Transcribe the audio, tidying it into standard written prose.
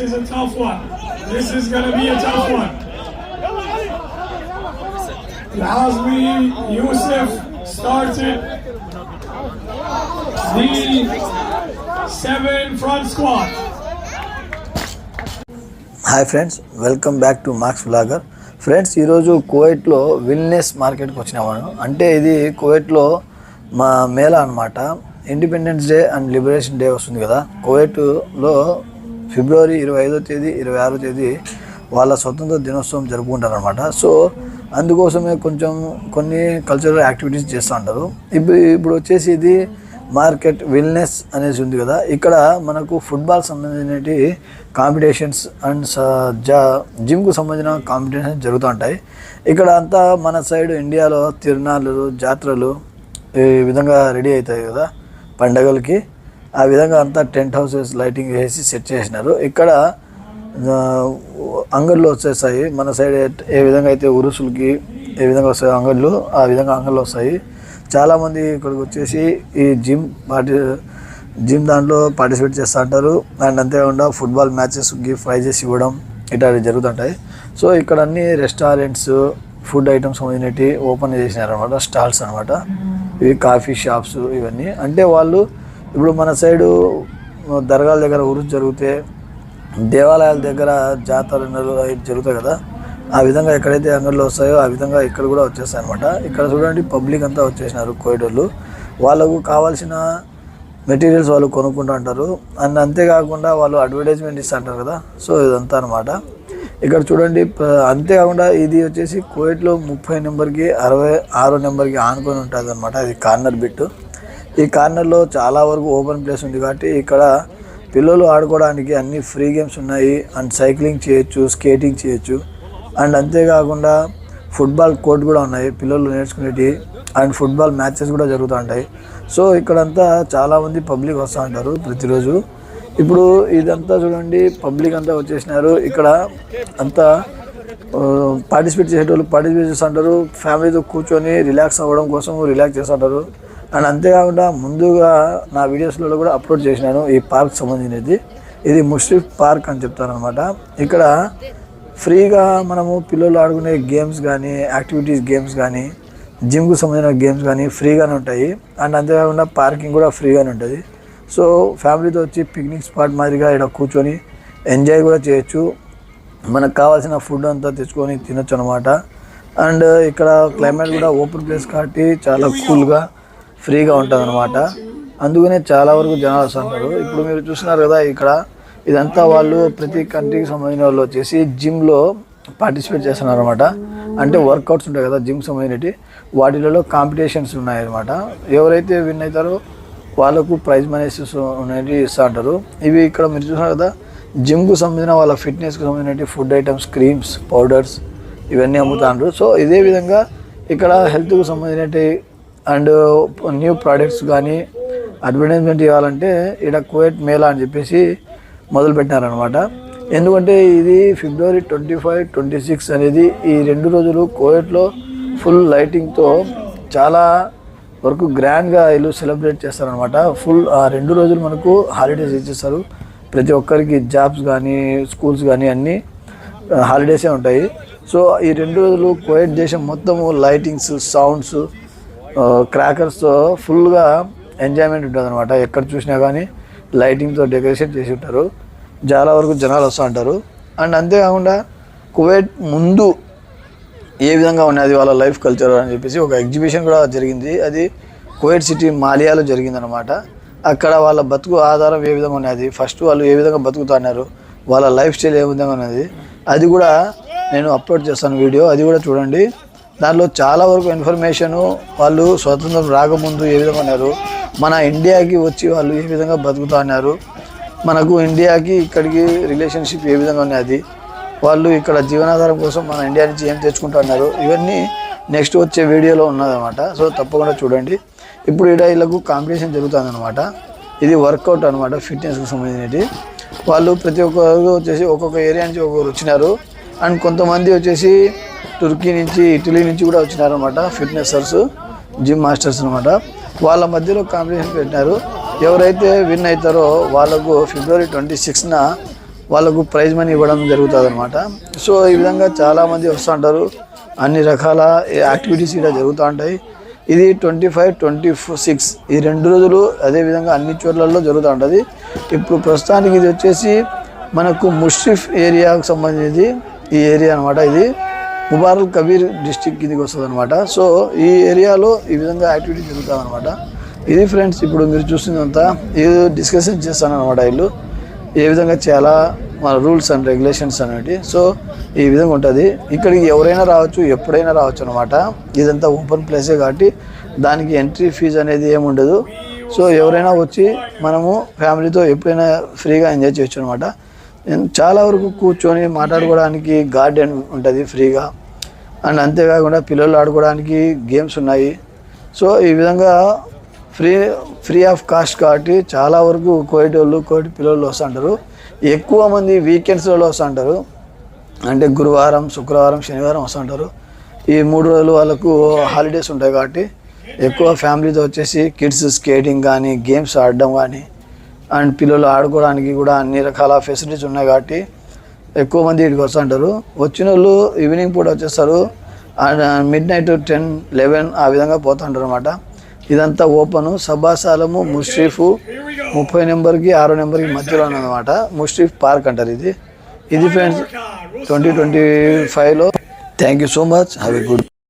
is a tough one. This is going to be a tough one. Hazmi Yusuf started the 7 front squat. Hi friends, welcome back to marks vlogger. Friends, ఈరోజు కువైట్లో విల్నెస్ మార్కెట్కి వచ్చినాము. అంటే ఇది కువైట్లో మా మేళా అనమాట. Independence day and liberation day వస్తుంది కదా. కువైట్లో ఫిబ్రవరి 25వ తేదీ 26వ తేదీ వాళ్ళ స్వతంత్ర దినోత్సవం జరుపుకుంటారు అనమాట. సో అందుకోసమే కొన్ని కల్చరల్ యాక్టివిటీస్ చేస్తూ ఉంటారు. ఇప్పుడు వచ్చేసి ఇది మార్కెట్ విల్నెస్ అనేసి ఉంది కదా. ఇక్కడ మనకు ఫుట్బాల్ సంబంధించిన కాంపిటీషన్స్ అండ్ జిమ్కు సంబంధించిన కాంపిటీషన్స్ జరుగుతూ ఉంటాయి. ఇక్కడ అంతా మన సైడ్ ఇండియాలో తిరునాళ్ళు, జాతరలు ఈ విధంగా రెడీ అవుతాయి కదా పండగలకి. ఆ విధంగా అంతా టెంట్ హౌసెస్ లైటింగ్ వేసి సెట్ చేసినారు. ఇక్కడ అంగళ్ళు వచ్చేస్తాయి. మన సైడ్ ఏ విధంగా అయితే ఉరుసులకి ఏ విధంగా వస్తాయి అంగళ్ళు, ఆ విధంగా అంగళ్ళు వస్తాయి. చాలామంది ఇక్కడికి వచ్చేసి ఈ జిమ్ దాంట్లో పార్టిసిపేట్ చేస్తూ ఉంటారు. అండ్ అంతేకాకుండా ఫుట్బాల్ మ్యాచెస్కి ప్రైజెస్ ఇవ్వడం ఇట్లాంటివి జరుగుతుంటాయి. సో ఇక్కడ అన్ని రెస్టారెంట్స్, ఫుడ్ ఐటమ్స్ సంబంధించి ఓపెన్ చేసినారు అనమాట, స్టాల్స్ అనమాట. ఇవి కాఫీ షాప్స్ ఇవన్నీ. అంటే వాళ్ళు ఇప్పుడు మన సైడు దర్గాల దగ్గర ఉరుసు జరిగితే, దేవాలయాల దగ్గర జాతరలు జరుగుతాయి కదా, ఆ విధంగా ఎక్కడైతే అంగళ్ళు వస్తాయో ఆ విధంగా ఇక్కడ కూడా వచ్చేస్తాయి అనమాట. ఇక్కడ చూడండి పబ్లిక్ అంతా వచ్చేసినారు కువైట్ వాళ్ళు. వాళ్ళకు కావాల్సిన మెటీరియల్స్ వాళ్ళు కొనుక్కుంటూ ఉంటారు. అండ్ అంతేకాకుండా వాళ్ళు అడ్వర్టైజ్మెంట్ ఇస్తూ ఉంటారు కదా. సో ఇదంతా అనమాట. ఇక్కడ చూడండి. అంతేకాకుండా ఇది వచ్చేసి కువైట్లో 30 నెంబర్కి 66 నెంబర్కి ఆనుకొని ఉంటుంది అనమాట. ఇది కార్నర్ బిట్. ఈ కార్నర్లో చాలా వరకు ఓపెన్ ప్లేస్ ఉంది కాబట్టి ఇక్కడ పిల్లలు ఆడుకోవడానికి అన్ని ఫ్రీ గేమ్స్ ఉన్నాయి. అండ్ సైక్లింగ్ చేయొచ్చు, స్కేటింగ్ చేయొచ్చు. అండ్ అంతేకాకుండా ఫుట్బాల్ కోర్ట్ కూడా ఉన్నాయి పిల్లలు నేర్చుకునేవి. అండ్ ఫుట్బాల్ మ్యాచెస్ కూడా జరుగుతూ ఉంటాయి. సో ఇక్కడంతా చాలామంది పబ్లిక్ వస్తూ ఉంటారు ప్రతిరోజు. ఇప్పుడు ఇదంతా చూడండి, పబ్లిక్ అంతా వచ్చేసినారు. ఇక్కడ అంతా పార్టిసిపేట్ చేసేటోళ్ళు పార్టిసిపేట్ చేస్తూ ఉంటారు. ఫ్యామిలీతో కూర్చొని రిలాక్స్ అవ్వడం కోసం రిలాక్స్ చేస్తూ ఉంటారు. అండ్ అంతేకాకుండా ముందుగా నా వీడియోస్లో కూడా అప్లోడ్ చేసినాను ఈ పార్క్ సంబంధించినది. ఇది ముష్రిఫ్ పార్క్ అని చెప్తారనమాట. ఇక్కడ ఫ్రీగా మనము పిల్లలు ఆడుకునే గేమ్స్ కానీ, యాక్టివిటీస్ గేమ్స్ కానీ, జిమ్కు సంబంధించిన గేమ్స్ కానీ ఫ్రీగానే ఉంటాయి. అండ్ అంతేకాకుండా పార్కింగ్ కూడా ఫ్రీగానే ఉంటుంది. సో ఫ్యామిలీతో వచ్చి పిక్నిక్ స్పాట్ మాదిరిగా ఇక్కడ కూర్చొని ఎంజాయ్ కూడా చేయొచ్చు. మనకు కావాల్సిన ఫుడ్ అంతా తెచ్చుకొని తినొచ్చు అనమాట. అండ్ ఇక్కడ క్లైమేట్ కూడా ఓపెన్ ప్లేస్ కాబట్టి చాలా కూల్గా ఫ్రీగా ఉంటుంది అనమాట. అందుకనే చాలా వరకు జనాలు వస్తుంటారు. ఇప్పుడు మీరు చూస్తున్నారు కదా, ఇక్కడ ఇదంతా వాళ్ళు ప్రతి కంట్రీకి సంబంధించిన వాళ్ళు వచ్చేసి జిమ్లో పార్టిసిపేట్ చేస్తున్నారు అనమాట. అంటే వర్కౌట్స్ ఉంటాయి కదా జిమ్ సంబంధించి, వాటిలలో కాంపిటీషన్స్ ఉన్నాయన్నమాట. ఎవరైతే విన్ అవుతారో వాళ్ళకు ప్రైజ్ మనీస్ అనేది ఇస్తూ ఉంటారు. ఇవి ఇక్కడ మీరు చూస్తున్నారు కదా, జిమ్కు సంబంధించిన వాళ్ళ ఫిట్నెస్కి సంబంధించిన ఫుడ్ ఐటమ్స్, క్రీమ్స్, పౌడర్స్ ఇవన్నీ అమ్ముతాండ్రు. సో ఇదే విధంగా ఇక్కడ హెల్త్కు సంబంధించిన అండ్ న్యూ ప్రోడక్ట్స్ కానీ అడ్వర్టైజ్మెంట్ ఇవ్వాలంటే ఇక్కడ కువైట్ మేళా అని చెప్పేసి మొదలుపెట్టినారనమాట. ఎందుకంటే ఇది ఫిబ్రవరి 25, 26 అనేది ఈ 2 రోజులు కువైట్లో ఫుల్ లైటింగ్తో చాలా వరకు గ్రాండ్గా వీళ్ళు సెలబ్రేట్ చేస్తారనమాట. ఫుల్ ఆ 2 రోజులు మనకు హాలిడేస్ ఇచ్చేస్తారు. ప్రతి ఒక్కరికి జాబ్స్ కానీ, స్కూల్స్ కానీ అన్నీ హాలిడేసే ఉంటాయి. సో ఈ 2 రోజులు కువైట్ దేశం మొత్తము లైటింగ్స్, సౌండ్స్, క్రాకర్స్తో ఫుల్గా ఎంజాయ్మెంట్ ఉంటుంది అనమాట. ఎక్కడ చూసినా కానీ లైటింగ్తో డెకరేషన్ చేసి ఉంటారు. చాలా వరకు జనాలు వస్తూ ఉంటారు. అండ్ అంతేకాకుండా కువైట్ ముందు ఏ విధంగా ఉన్నది వాళ్ళ లైఫ్ కల్చర్ అని చెప్పేసి ఒక ఎగ్జిబిషన్ కూడా జరిగింది. అది కువైట్ సిటీ మాలియాలో జరిగిందనమాట. అక్కడ వాళ్ళ బతుకు ఆధారం ఏ విధంగా ఉన్నది, ఫస్ట్ వాళ్ళు ఏ విధంగా బతుకుతున్నారు, వాళ్ళ లైఫ్ స్టైల్ ఏ విధంగా ఉన్నది, అది కూడా నేను అప్లోడ్ చేస్తాను వీడియో. అది కూడా చూడండి. దాంట్లో చాలా వరకు ఇన్ఫర్మేషను వాళ్ళు స్వతంత్రం రాకముందు ఏ విధంగా ఉన్నారు, మన ఇండియాకి వచ్చి వాళ్ళు ఏ విధంగా బతుకుతూ ఉన్నారు, మనకు ఇండియాకి ఇక్కడికి రిలేషన్షిప్ ఏ విధంగా ఉన్నది, వాళ్ళు ఇక్కడ జీవనాధారం కోసం మన ఇండియా నుంచి ఏం తెచ్చుకుంటున్నారు, ఇవన్నీ నెక్స్ట్ వచ్చే వీడియోలో ఉన్నదన్నమాట. సో తప్పకుండా చూడండి. ఇప్పుడు వీళ్ళకు కాంపిటీషన్ జరుగుతుందన్నమాట. ఇది వర్కౌట్ అనమాట, ఫిట్నెస్కి సంబంధించినది. వాళ్ళు ప్రతి ఒక్కరు వచ్చేసి ఒక్కొక్క ఏరియా నుంచి ఒక్కొక్కరు వచ్చినారు. అండ్ కొంతమంది వచ్చేసి టర్కీ నుంచి, ఇటలీ నుంచి కూడా వచ్చినారు అనమాట. ఫిట్నెసర్స్, జిమ్ మాస్టర్స్ అనమాట. వాళ్ళ మధ్యలో కాంపిటీషన్ పెట్టినారు. ఎవరైతే విన్ అవుతారో వాళ్ళకు ఫిబ్రవరి 26న వాళ్ళకు ప్రైజ్ మనీ ఇవ్వడం జరుగుతుంది అనమాట. సో ఈ విధంగా చాలామంది వస్తూ ఉంటారు. అన్ని రకాల యాక్టివిటీస్ ఇక్కడ జరుగుతూ ఉంటాయి. ఇది 25, 26 ఈ 2 రోజులు అదేవిధంగా అన్ని చోట్లలో జరుగుతూ ఉంటుంది. ఇప్పుడు ప్రస్తుతానికి ఇది వచ్చేసి మనకు ముష్రిఫ్ ఏరియాకు సంబంధించి ఈ ఏరియా అనమాట. ఇది ముబారక్ కబీర్ డిస్టిక్ కిందకి వస్తుంది అనమాట. సో ఈ ఏరియాలో ఈ విధంగా యాక్టివిటీ జరుగుతుంది అనమాట. ఇది ఫ్రెండ్స్ ఇప్పుడు మీరు చూసిందంతా ఇది డిస్కషన్ చేస్తాను అనమాట. వీళ్ళు ఏ విధంగా చాలా మన రూల్స్ అండ్ రెగ్యులేషన్స్ అనేవి. సో ఈ విధంగా ఉంటుంది. ఇక్కడికి ఎవరైనా రావచ్చు, ఎప్పుడైనా రావచ్చు అనమాట. ఇదంతా ఓపెన్ ప్లేసే కాబట్టి దానికి ఎంట్రీ ఫీజు అనేది ఏముండదు. సో ఎవరైనా వచ్చి మనము ఫ్యామిలీతో ఎప్పుడైనా ఫ్రీగా ఎంజాయ్ చేయొచ్చు అనమాట. చాలా వరకు కూర్చొని మాట్లాడుకోవడానికి గార్డెన్ ఉంటుంది ఫ్రీగా. అండ్ అంతేకాకుండా పిల్లలు ఆడుకోవడానికి గేమ్స్ ఉన్నాయి. సో ఈ విధంగా ఫ్రీ ఆఫ్ కాస్ట్ కాబట్టి చాలా వరకు కోవిడ్ పిల్లలు వస్తుంటారు. ఎక్కువ మంది వీకెండ్స్లలో వస్తుంటారు. అంటే గురువారం, శుక్రవారం, శనివారం వస్తుంటారు. ఈ 3 రోజులు వాళ్ళకు హాలిడేస్ ఉంటాయి కాబట్టి ఎక్కువ ఫ్యామిలీతో వచ్చేసి కిడ్స్ స్కేటింగ్ కానీ గేమ్స్ ఆడడం కానీ అండ్ పిల్లలు ఆడుకోవడానికి కూడా అన్ని రకాల ఫెసిలిటీస్ ఉన్నాయి కాబట్టి ఎక్కువ మంది ఇక్కడికి వస్తుంటారు. వచ్చిన వాళ్ళు ఈవినింగ్ పూట వచ్చేస్తారు. మిడ్నైట్ 10, 11 ఆ విధంగా పోతుంటారు అనమాట. ఇదంతా ఓపెను. సభాశాలము ముష్రిఫ్ 30 నెంబర్కి 6 నెంబర్కి మధ్యలో ఉన్నదన్నమాట. ముష్రిఫ్ పార్క్ అంటారు. ఇది ఫ్రెండ్స్ 2025లో. Thank you so much. Have a good